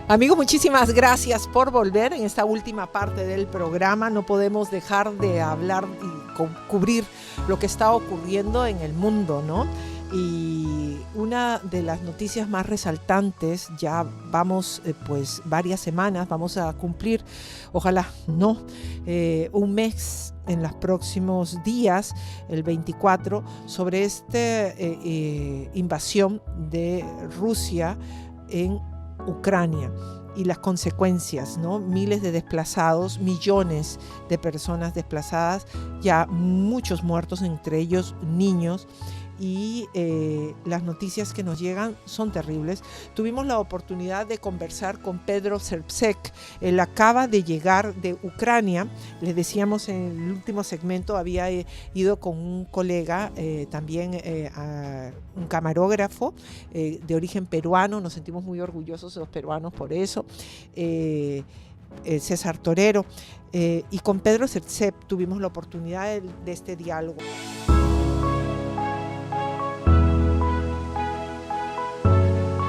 Amigos, muchísimas gracias por volver en esta última parte del programa. No podemos dejar de hablar y cubrir lo que está ocurriendo en el mundo, ¿no? Y una de las noticias más resaltantes, ya vamos pues varias semanas, vamos a cumplir, ojalá no, un mes en los próximos días, el 24, sobre esta invasión de Rusia en Ucrania y las consecuencias, ¿no? Miles de desplazados, millones de personas desplazadas, ya muchos muertos, entre ellos niños, y las noticias que nos llegan son terribles. Tuvimos la oportunidad de conversar con Pedro Cercek. Él acaba de llegar de Ucrania. Les decíamos en el último segmento, había ido con un colega, también un camarógrafo de origen peruano. Nos sentimos muy orgullosos los peruanos por eso. César Torero. Y con Pedro Cercek tuvimos la oportunidad de este diálogo.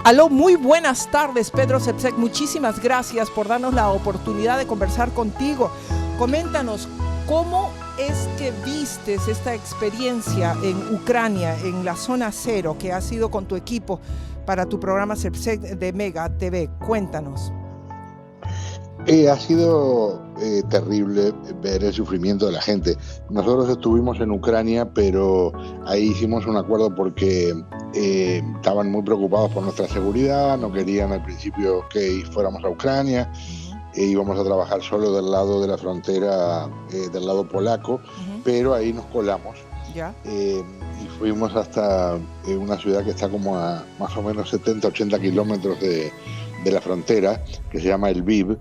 Aló, muy buenas tardes, Pedro Cercek. Muchísimas gracias por darnos la oportunidad de conversar contigo. Coméntanos, ¿cómo es que vistes esta experiencia en Ucrania, en la zona cero, que has sido con tu equipo para tu programa Cercek de Mega TV? Cuéntanos. Ha sido terrible ver el sufrimiento de la gente. Nosotros estuvimos en Ucrania, pero ahí hicimos un acuerdo porque estaban muy preocupados por nuestra seguridad, no querían al principio que fuéramos a Ucrania, íbamos a trabajar solo del lado de la frontera, del lado polaco, pero ahí nos colamos. Y fuimos hasta una ciudad que está como a más o menos 70-80 kilómetros de la frontera, que se llama Lviv,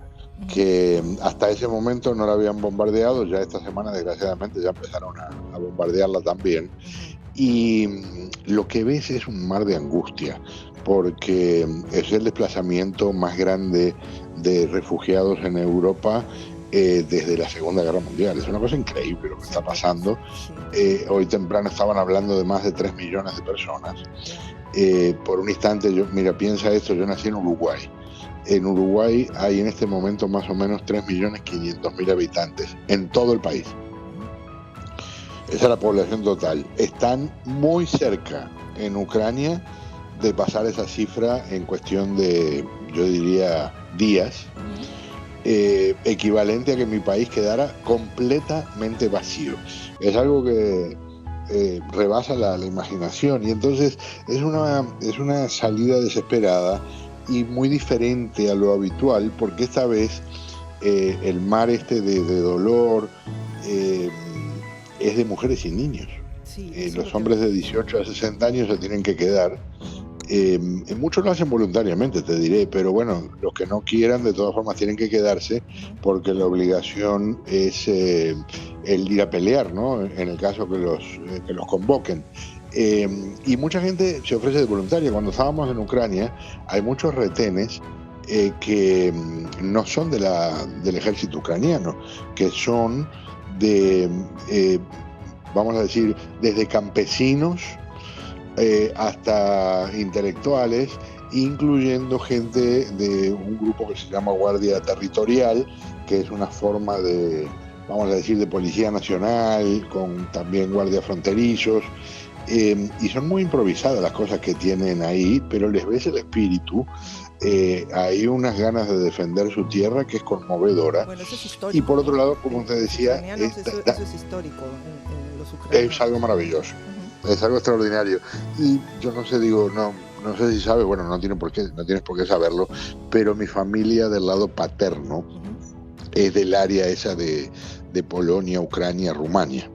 que hasta ese momento no la habían bombardeado. Ya esta semana desgraciadamente ya empezaron a bombardearla también, y lo que ves es un mar de angustia, porque es el desplazamiento más grande de refugiados en Europa desde la Segunda Guerra Mundial. Es una cosa increíble lo que está pasando. Hoy temprano estaban hablando de más de 3 millones de personas. Por un instante, mira, piensa esto, yo nací en Uruguay. En Uruguay hay en este momento más o menos 3.500.000 habitantes en todo el país. Esa es la población total. Están muy cerca en Ucrania de pasar esa cifra en cuestión de, yo diría, días, equivalente a que mi país quedara completamente vacío. Es algo que rebasa la imaginación, y entonces es una salida desesperada y muy diferente a lo habitual, porque esta vez el mar de dolor es de mujeres y niños. Los hombres de 18 a 60 años se tienen que quedar. Muchos lo hacen voluntariamente, te diré, pero bueno, los que no quieran de todas formas tienen que quedarse, porque la obligación es el ir a pelear, ¿no? En el caso que los convoquen. Y mucha gente se ofrece de voluntaria. Cuando estábamos en Ucrania hay muchos retenes que no son del ejército ucraniano, que son de, vamos a decir, desde campesinos hasta intelectuales, incluyendo gente de un grupo que se llama Guardia Territorial, que es una forma de, vamos a decir, de policía nacional, con también guardias fronterizos. Y son muy improvisadas las cosas que tienen ahí, pero les ves el espíritu. Hay unas ganas de defender su tierra que es conmovedora. Bueno, eso es histórico. Y por otro lado, como te decía, eso es histórico en los ucranianos. Es algo maravilloso, es algo extraordinario. Y yo no sé, no sé si sabes, bueno, no tienes por qué saberlo, pero mi familia del lado paterno es del área esa de Polonia, Ucrania, Rumania.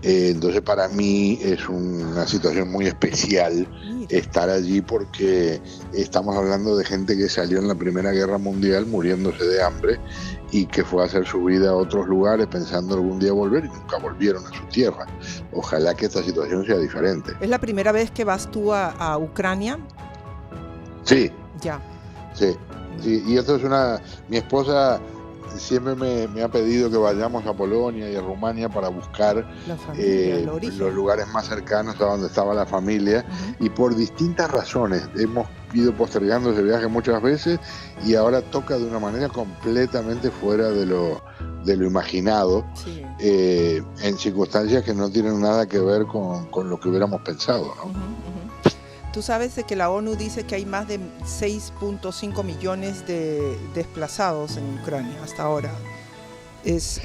Entonces para mí es una situación muy especial estar allí, porque estamos hablando de gente que salió en la Primera Guerra Mundial muriéndose de hambre y que fue a hacer su vida a otros lugares pensando algún día volver, y nunca volvieron a su tierra. Ojalá que esta situación sea diferente. ¿Es la primera vez que vas tú a Ucrania? Sí. Ya. Sí. Y esto es mi esposa siempre me ha pedido que vayamos a Polonia y a Rumania para buscar los lugares más cercanos a donde estaba la familia, y por distintas razones hemos ido postergando ese viaje muchas veces y ahora toca de una manera completamente fuera de lo imaginado, Sí. en circunstancias que no tienen nada que ver con lo que hubiéramos pensado, ¿no? Ujú, ujú. Tú sabes de que la ONU dice que hay más de 6.5 millones de desplazados en Ucrania hasta ahora.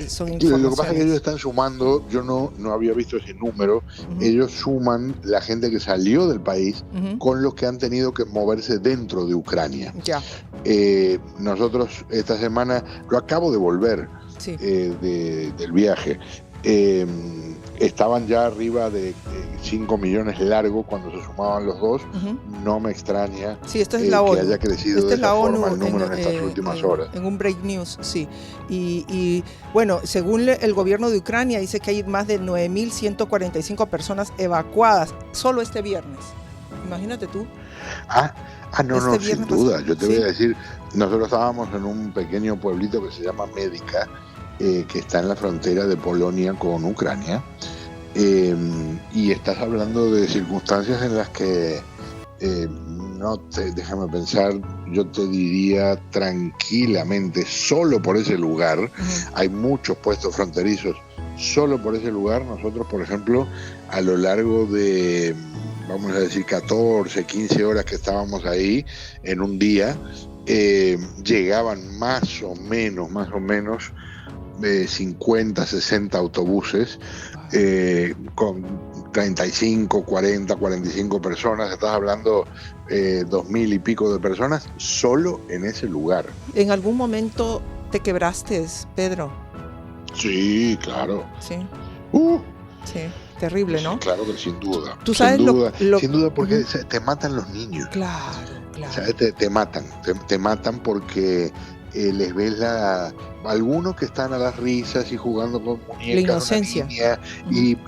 Son Lo que pasa es que ellos informaciones. están sumando, yo no había visto ese número, Ujú, ellos suman la gente que salió del país ujú. con los que han tenido que moverse dentro de Ucrania. Ya, Nosotros esta semana, lo acabo de volver sí. del viaje, estaban ya arriba de 5 millones largo cuando se sumaban los dos. Ujú. No me extraña Sí, esta es la que ONU. haya crecido Esta de es la esa forma ONU el número en estas últimas horas. en un break news, sí. Y bueno, según el gobierno de Ucrania, dice que hay más de 9.145 personas evacuadas solo este viernes. Imagínate tú. No, Este sin viernes duda. pasado, Yo te voy sí. a decir, nosotros estábamos en un pequeño pueblito que se llama Médica, que está en la frontera de Polonia con Ucrania, y estás hablando de circunstancias en las que, déjame pensar, yo te diría tranquilamente, solo por ese lugar, Ujú. hay muchos puestos fronterizos, solo por ese lugar, nosotros, por ejemplo, a lo largo de, vamos a decir, 14, 15 horas que estábamos ahí en un día, llegaban más o menos 50, 60 autobuses con 35, 40, 45 personas. Estás hablando 2.000 y pico de personas solo en ese lugar. ¿En algún momento te quebraste, Pedro? Sí, claro. Sí, Uh, sí. Terrible, ¿no? Sí, claro que sin duda. Tú sabes sin duda porque Ujú. te matan los niños. Claro, claro. ¿Sabes? Te matan porque les ves algunos que están a las risas y jugando con muñecas, La inocencia. una niña,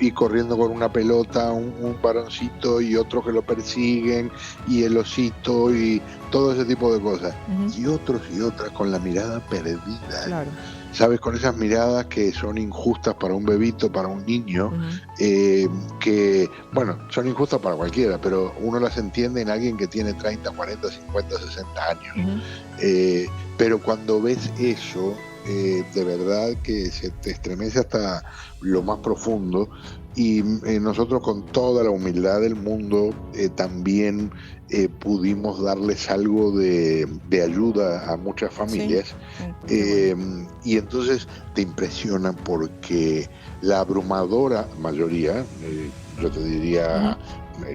y corriendo con una pelota, un varoncito, y otros que lo persiguen, y el osito, y todo ese tipo de cosas. Ujú. Y otros y otras con la mirada perdida. Claro. ¿Sabes? Con esas miradas que son injustas para un bebito, para un niño, que, bueno, son injustas para cualquiera, pero uno las entiende en alguien que tiene 30, 40, 50, 60 años. Pero cuando ves eso, de verdad que se te estremece hasta lo más profundo, y nosotros con toda la humildad del mundo también pudimos darles algo de ayuda a muchas familias. Sí. Bueno. Y entonces te impresiona porque la abrumadora mayoría, yo te diría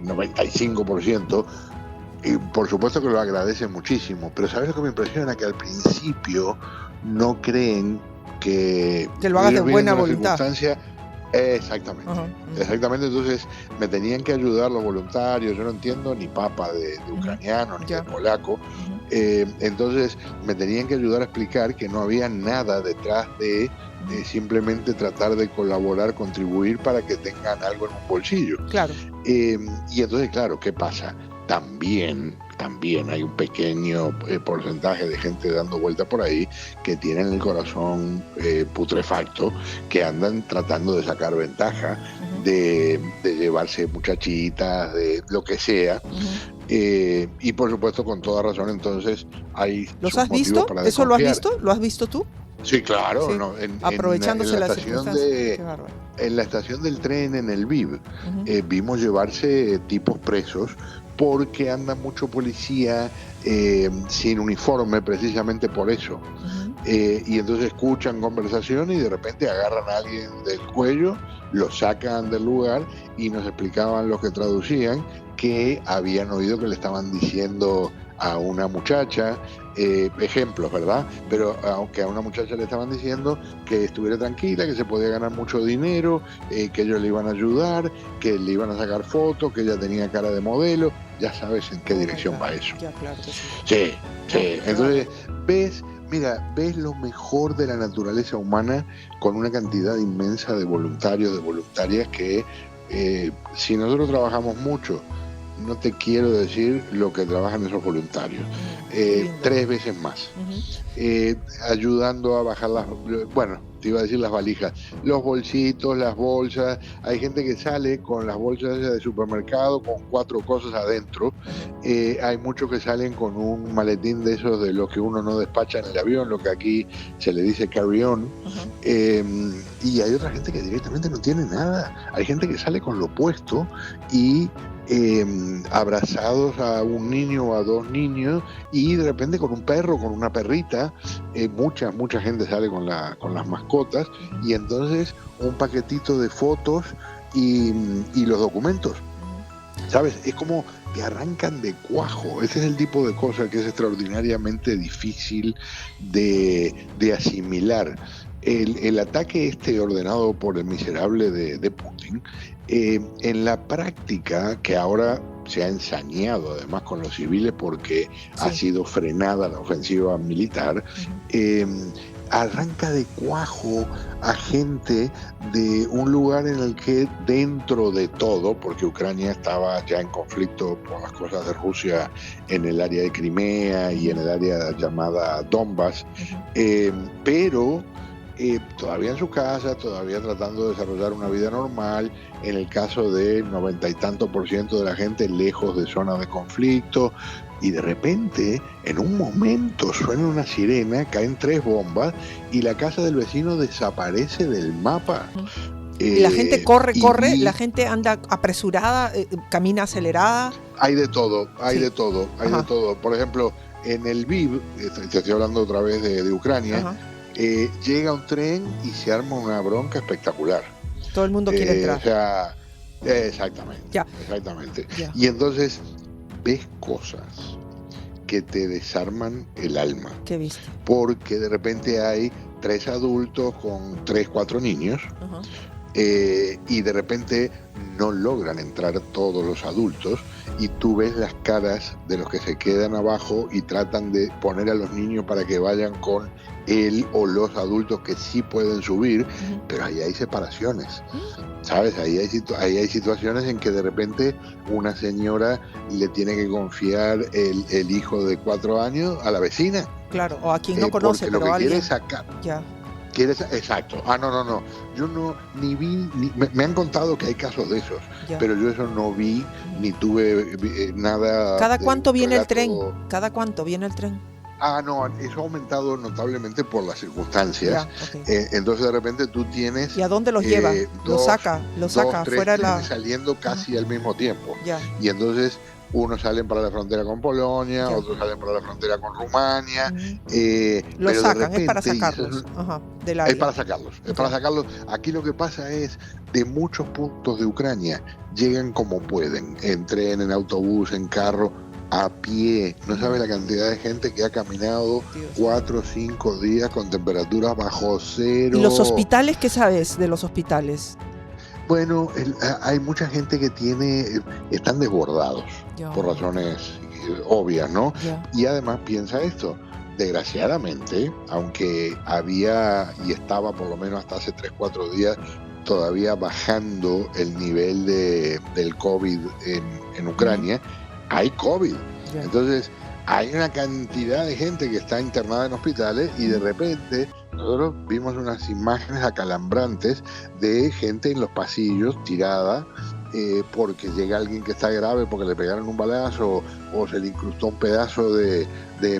95%, y por supuesto que lo agradecen muchísimo, pero ¿sabes lo que me impresiona? Que al principio no creen que lo hagas de buena voluntad. Exactamente. Exactamente, entonces me tenían que ayudar los voluntarios, yo no entiendo ni papa de ucraniano ni de polaco, entonces me tenían que ayudar a explicar que no había nada detrás de simplemente tratar de colaborar, contribuir para que tengan algo en un bolsillo. Claro. Y entonces, claro, ¿qué pasa? También hay un pequeño porcentaje de gente dando vuelta por ahí que tienen el corazón putrefacto, que andan tratando de sacar ventaja de llevarse muchachitas, de lo que sea. Y por supuesto, con toda razón, entonces hay... ¿Los has visto? ¿Eso lo has visto? ¿Lo has visto tú? Sí, claro. Sí. No, Aprovechándose en la las estación circunstancias. Qué bárbaro. en la estación del tren, en el VIV, vimos llevarse tipos presos porque anda mucho policía sin uniforme, precisamente por eso. Y entonces escuchan conversaciones y de repente agarran a alguien del cuello, lo sacan del lugar y nos explicaban los que traducían que habían oído que le estaban diciendo a una muchacha, ejemplos, ¿verdad? Pero aunque a una muchacha le estaban diciendo que estuviera tranquila, que se podía ganar mucho dinero, que ellos le iban a ayudar, que le iban a sacar fotos, que ella tenía cara de modelo. Ya sabes en qué dirección va eso. Ya, claro que sí. Sí. Entonces, ves lo mejor de la naturaleza humana con una cantidad inmensa de voluntarios, de voluntarias que si nosotros trabajamos mucho no te quiero decir lo que trabajan esos voluntarios. 3 veces más. Ayudando a bajar te iba a decir las valijas, los bolsitos, las bolsas. Hay gente que sale con las bolsas de supermercado con 4 cosas adentro. Hay muchos que salen con un maletín de esos de los que uno no despacha en el avión, lo que aquí se le dice carry-on. Y hay otra gente que directamente no tiene nada. Hay gente que sale con lo puesto y abrazados a un niño o a 2 niños, y de repente con un perro, con una perrita. Mucha gente sale con las mascotas, y entonces un paquetito de fotos y los documentos, ¿sabes? Es como que arrancan de cuajo. Ese es el tipo de cosa que es extraordinariamente difícil de asimilar. El ataque ordenado por el miserable de Putin, en la práctica, que ahora se ha ensañado además con los civiles porque ha sido frenada la ofensiva militar, arranca de cuajo a gente de un lugar en el que, dentro de todo, porque Ucrania estaba ya en conflicto por las cosas de Rusia en el área de Crimea y en el área llamada Donbass, pero todavía en su casa, todavía tratando de desarrollar una vida normal. En el caso de 90 y tanto % de la gente lejos de zonas de conflicto, y de repente, en un momento, suena una sirena, caen 3 bombas y la casa del vecino desaparece del mapa. Y la gente corre, la gente anda apresurada, camina acelerada. Hay de todo. De todo. Por ejemplo, en el Lviv, te estoy hablando otra vez de Ucrania, llega un tren y se arma una bronca espectacular. Todo el mundo quiere entrar. O sea, exactamente. Ya. Y entonces ves cosas que te desarman el alma. ¿Qué viste? Porque de repente hay 3 adultos con 3, 4 niños, y de repente no logran entrar todos los adultos, y tú ves las caras de los que se quedan abajo y tratan de poner a los niños para que vayan con él o los adultos que sí pueden subir, pero ahí hay separaciones, ¿sabes? Ahí hay situaciones en que de repente una señora le tiene que confiar el hijo de 4 años a la vecina. Claro, o a quien no conoce, pero lo que alguien quiere sacar. Ya. Exacto. No. Yo no ni vi, me han contado que hay casos de esos, pero yo eso no vi ni tuve nada. ¿Cada cuánto viene el tren? ¿Cada cuánto viene el tren? No, eso ha aumentado notablemente por las circunstancias. Entonces de repente tú tienes... ¿Y a dónde los lleva? Lo saca 2, 3 fuera de la... saliendo casi al mismo tiempo. Y entonces unos salen para la frontera con Polonia, otros salen para la frontera con Rumania. Los sacan, repente, es para sacarlos del área. Es para sacarlos. Aquí lo que pasa es, de muchos puntos de Ucrania llegan como pueden, en tren, en autobús, en carro, a pie. No sabes la cantidad de gente que ha caminado 4 o 5 días con temperaturas bajo cero. ¿Y los hospitales? ¿Qué sabes de los hospitales? Bueno, hay mucha gente que están desbordados por razones obvias, ¿no? Y además piensa esto, desgraciadamente, aunque había y estaba por lo menos hasta hace 3-4 días todavía bajando el nivel del COVID en Ucrania, hay COVID. Entonces hay una cantidad de gente que está internada en hospitales, y de repente nosotros vimos unas imágenes acalambrantes de gente en los pasillos tirada, porque llega alguien que está grave porque le pegaron un balazo o se le incrustó un pedazo de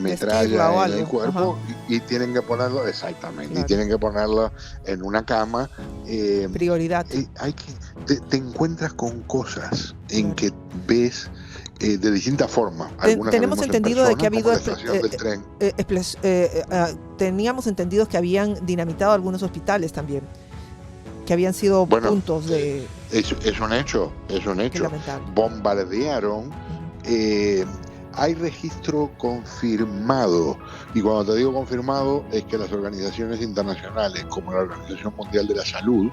metralla en el cuerpo, y tienen que ponerlo, y tienen que ponerlo en una cama. Prioridad. Te encuentras con cosas en que ves de distintas formas. Tenemos entendido de que ha habido teníamos entendido que habían dinamitado algunos hospitales también, que habían sido puntos de... Es un hecho. Bombardearon. Hay registro confirmado, y cuando te digo confirmado es que las organizaciones internacionales, como la Organización Mundial de la Salud,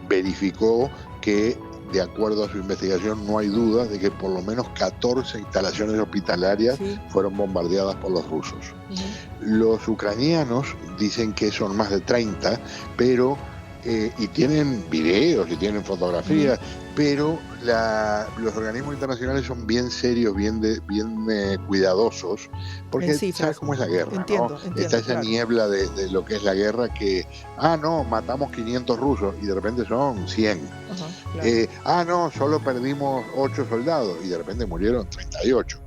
verificó que, de acuerdo a su investigación, no hay duda de que por lo menos 14 instalaciones hospitalarias fueron bombardeadas por los rusos. Los ucranianos dicen que son más de 30, pero y tienen videos y tienen fotografías, pero los organismos internacionales son bien serios, bien cuidadosos, porque sabes cómo es la guerra, entiendo, ¿no? Está esa niebla de lo que es la guerra, que no, matamos 500 rusos y de repente son 100. No, solo perdimos 8 soldados y de repente murieron 38.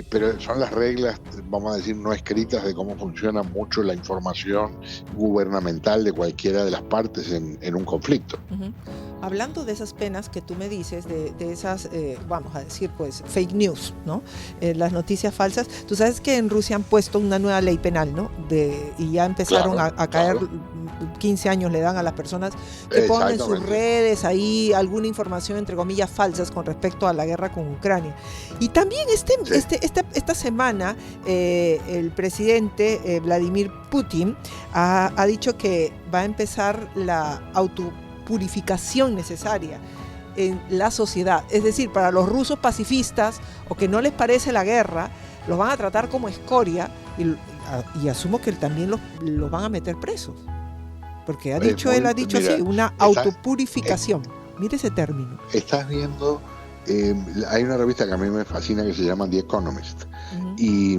Pero son las reglas, vamos a decir, no escritas de cómo funciona mucho la información gubernamental de cualquiera de las partes en un conflicto. Hablando de esas penas que tú me dices, de esas, vamos a decir, pues, fake news, ¿no? Las noticias falsas. Tú sabes que en Rusia han puesto una nueva ley penal, ¿no? Y ya empezaron a caer, 15 años le dan a las personas que ponen en sus redes ahí alguna información, entre comillas, falsas con respecto a la guerra con Ucrania. Y también esta semana el presidente Vladimir Putin ha dicho que va a empezar la autopurificación necesaria en la sociedad. Es decir, para los rusos pacifistas o que no les parece la guerra, los van a tratar como escoria y asumo que también los van a meter presos. Porque él ha dicho así, una autopurificación. Mire ese término. Estás viendo, hay una revista que a mí me fascina que se llama The Economist. Y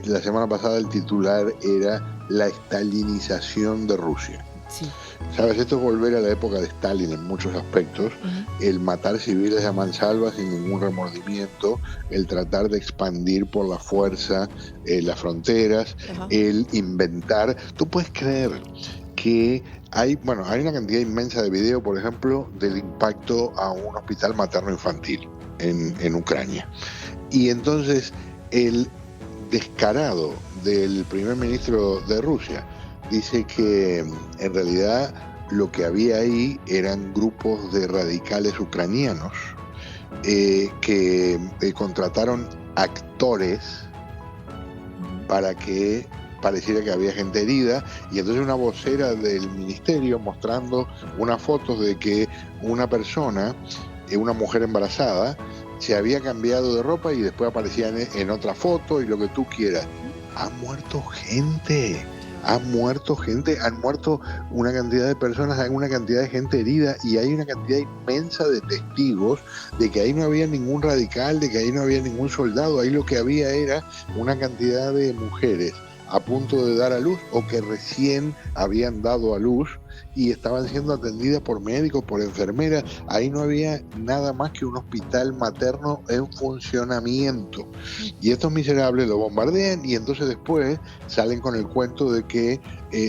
la semana pasada el titular era la estalinización de Rusia. Sí. ¿Sabes? Esto es volver a la época de Stalin en muchos aspectos, el matar civiles a mansalva sin ningún remordimiento, el tratar de expandir por la fuerza las fronteras, el inventar. Tú puedes creer que hay una cantidad inmensa de video, por ejemplo, del impacto a un hospital materno-infantil en Ucrania. Y entonces el descarado del primer ministro de Rusia dice que en realidad lo que había ahí eran grupos de radicales ucranianos que contrataron actores para que pareciera que había gente herida, y entonces una vocera del ministerio mostrando unas fotos de que una persona, una mujer embarazada, se había cambiado de ropa y después aparecía en otra foto y lo que tú quieras. Ha muerto gente. Han muerto una cantidad de personas, hay una cantidad de gente herida y hay una cantidad inmensa de testigos de que ahí no había ningún radical, de que ahí no había ningún soldado, ahí lo que había era una cantidad de mujeres a punto de dar a luz o que recién habían dado a luz y estaban siendo atendidas por médicos, por enfermeras. Ahí no había nada más que un hospital materno en funcionamiento. Y estos miserables lo bombardean y entonces después salen con el cuento de que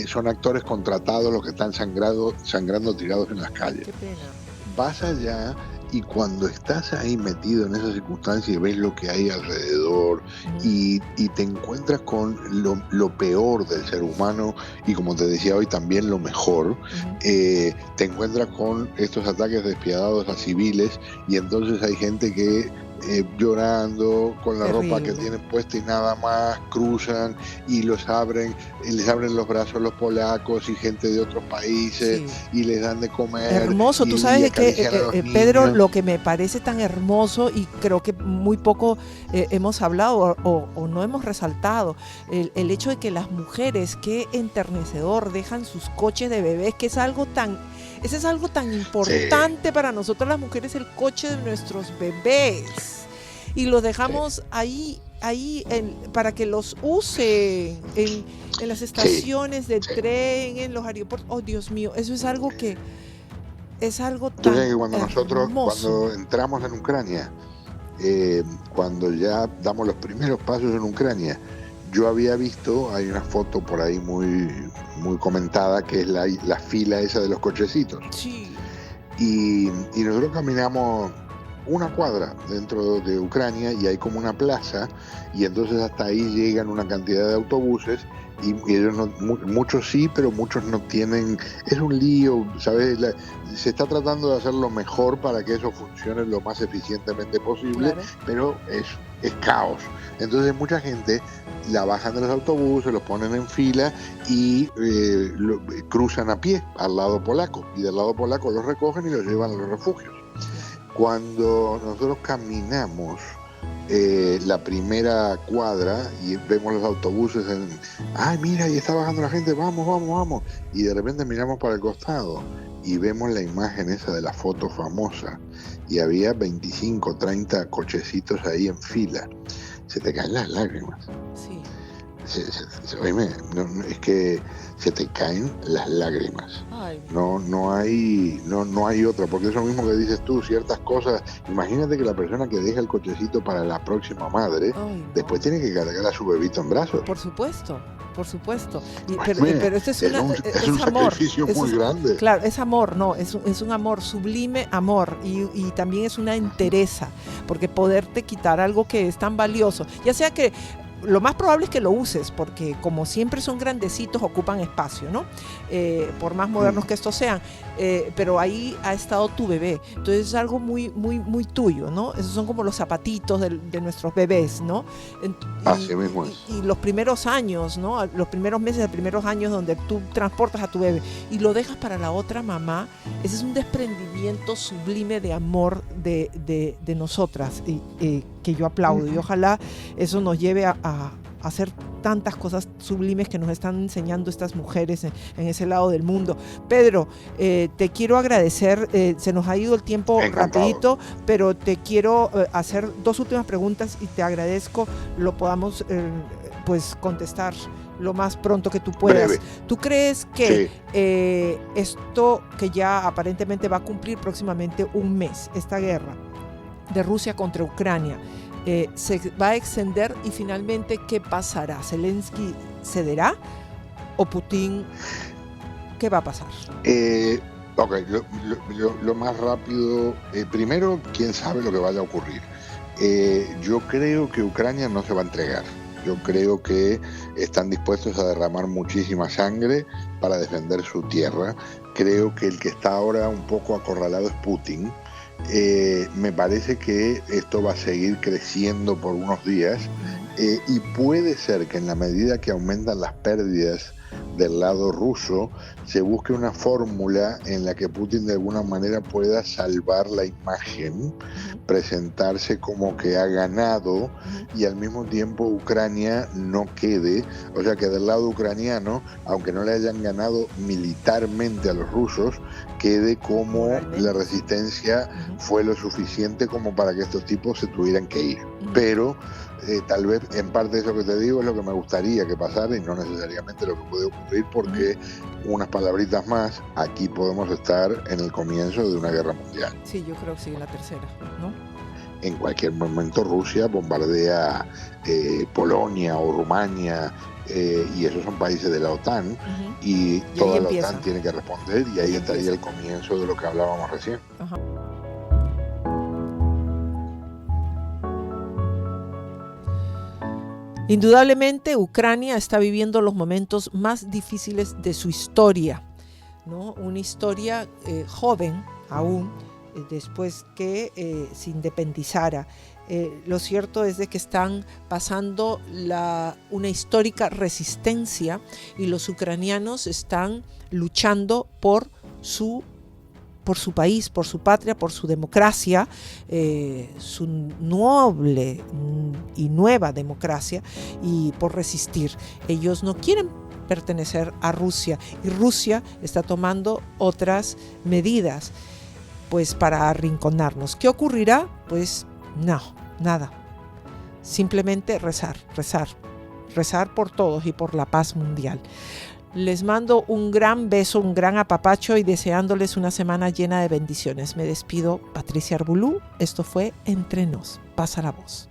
son actores contratados los que están sangrando tirados en las calles. Qué pena. Vas allá y cuando estás ahí metido en esa circunstancia y ves lo que hay alrededor y te encuentras con lo peor del ser humano y, como te decía hoy, también lo mejor, te encuentras con estos ataques despiadados a civiles y entonces hay gente que llorando con la ropa que tienen puesta y nada más, cruzan y les abren los brazos los polacos y gente de otros países y les dan de comer. Hermoso, tú sabes que Pedro, lo que me parece tan hermoso y creo que muy poco hemos hablado o no hemos resaltado, el hecho de que las mujeres, qué enternecedor, dejan sus coches de bebés, que es algo tan importante para nosotros las mujeres, el coche de nuestros bebés, y los dejamos ahí para que los usen en las estaciones de tren, en los aeropuertos. Oh, Dios mío, eso es algo que es algo tan hermoso. Cuando entramos en Ucrania, cuando ya damos los primeros pasos en Ucrania, yo había visto, hay una foto por ahí muy, muy comentada, que es la fila esa de los cochecitos. Sí. Y nosotros caminamos una cuadra dentro de Ucrania y hay como una plaza y entonces hasta ahí llegan una cantidad de autobuses y ellos muchos sí, pero muchos no tienen. Es un lío, ¿sabes? Se está tratando de hacerlo mejor para que eso funcione lo más eficientemente posible, claro. Pero es caos. Entonces mucha gente la bajan de los autobuses, los ponen en fila y cruzan a pie al lado polaco, y del lado polaco los recogen y los llevan a los refugios. Cuando nosotros caminamos la primera cuadra y vemos los autobuses ¡ay, mira! Ahí está bajando la gente, vamos, vamos, vamos. Y de repente miramos para el costado y vemos la imagen esa de la foto famosa. Y había 25, 30 cochecitos ahí en fila. Se te caen las lágrimas. Sí. Oíme, es que se te caen las lágrimas. Ay. No hay otra, porque eso mismo que dices tú, ciertas cosas. Imagínate que la persona que deja el cochecito para la próxima madre, Ay, no. después tiene que cargar a su bebito en brazos. Por supuesto. Pero esto es un amor. Sacrificio muy grande. Claro, es amor, no, es un amor, sublime amor, y también es una entereza, porque poderte quitar algo que es tan valioso, ya sea que lo más probable es que lo uses, porque como siempre son grandecitos, ocupan espacio, ¿no? Por más modernos que estos sean, pero ahí ha estado tu bebé, entonces es algo muy, muy, muy tuyo, ¿no? Esos son como los zapatitos de nuestros bebés, ¿no? Así mismo es. Y los primeros años, ¿no? Los primeros meses, los primeros años donde tú transportas a tu bebé y lo dejas para la otra mamá, ese es un desprendimiento sublime de amor de nosotras, que yo aplaudo, y ojalá eso nos lleve a hacer tantas cosas sublimes que nos están enseñando estas mujeres en ese lado del mundo. Pedro, te quiero agradecer, se nos ha ido el tiempo rapidito, pero te quiero hacer 2 últimas preguntas y te agradezco lo podamos pues contestar lo más pronto que tú puedas. Breve. ¿Tú crees que esto que ya aparentemente va a cumplir próximamente un mes, esta guerra de Rusia contra Ucrania, se va a extender y finalmente qué pasará? ¿Zelensky cederá o Putin? ¿Qué va a pasar? Ok, lo más rápido, primero, quién sabe lo que vaya a ocurrir. Yo creo que Ucrania no se va a entregar. Yo creo que están dispuestos a derramar muchísima sangre para defender su tierra. Creo que el que está ahora un poco acorralado es Putin. Me parece que esto va a seguir creciendo por unos días, y puede ser que en la medida que aumentan las pérdidas del lado ruso se busque una fórmula en la que Putin de alguna manera pueda salvar la imagen, presentarse como que ha ganado, y al mismo tiempo Ucrania no quede, o sea que del lado ucraniano, aunque no le hayan ganado militarmente a los rusos, quede como la resistencia fue lo suficiente como para que estos tipos se tuvieran que ir. Pero tal vez en parte eso que te digo es lo que me gustaría que pasara y no necesariamente lo que puede ocurrir, porque unas palabritas más, aquí podemos estar en el comienzo de una guerra mundial. Sí, yo creo que sí, en la tercera, ¿no? En cualquier momento Rusia bombardea Polonia o Rumania, y esos son países de la OTAN, y toda la OTAN tiene que responder, y ahí estaría el comienzo de lo que hablábamos recién. Ajá. Indudablemente Ucrania está viviendo los momentos más difíciles de su historia, ¿no? Una historia joven aún, después que se independizara. Lo cierto es de que están pasando una histórica resistencia, y los ucranianos están luchando por su país, por su patria, por su democracia, su noble y nueva democracia, y por resistir. Ellos no quieren pertenecer a Rusia, y Rusia está tomando otras medidas pues para arrinconarnos. ¿Qué ocurrirá? Pues no, nada. Simplemente rezar por todos y por la paz mundial. Les mando un gran beso, un gran apapacho, y deseándoles una semana llena de bendiciones. Me despido, Patricia Arbulú. Esto fue Entre Nos. Pasa la voz.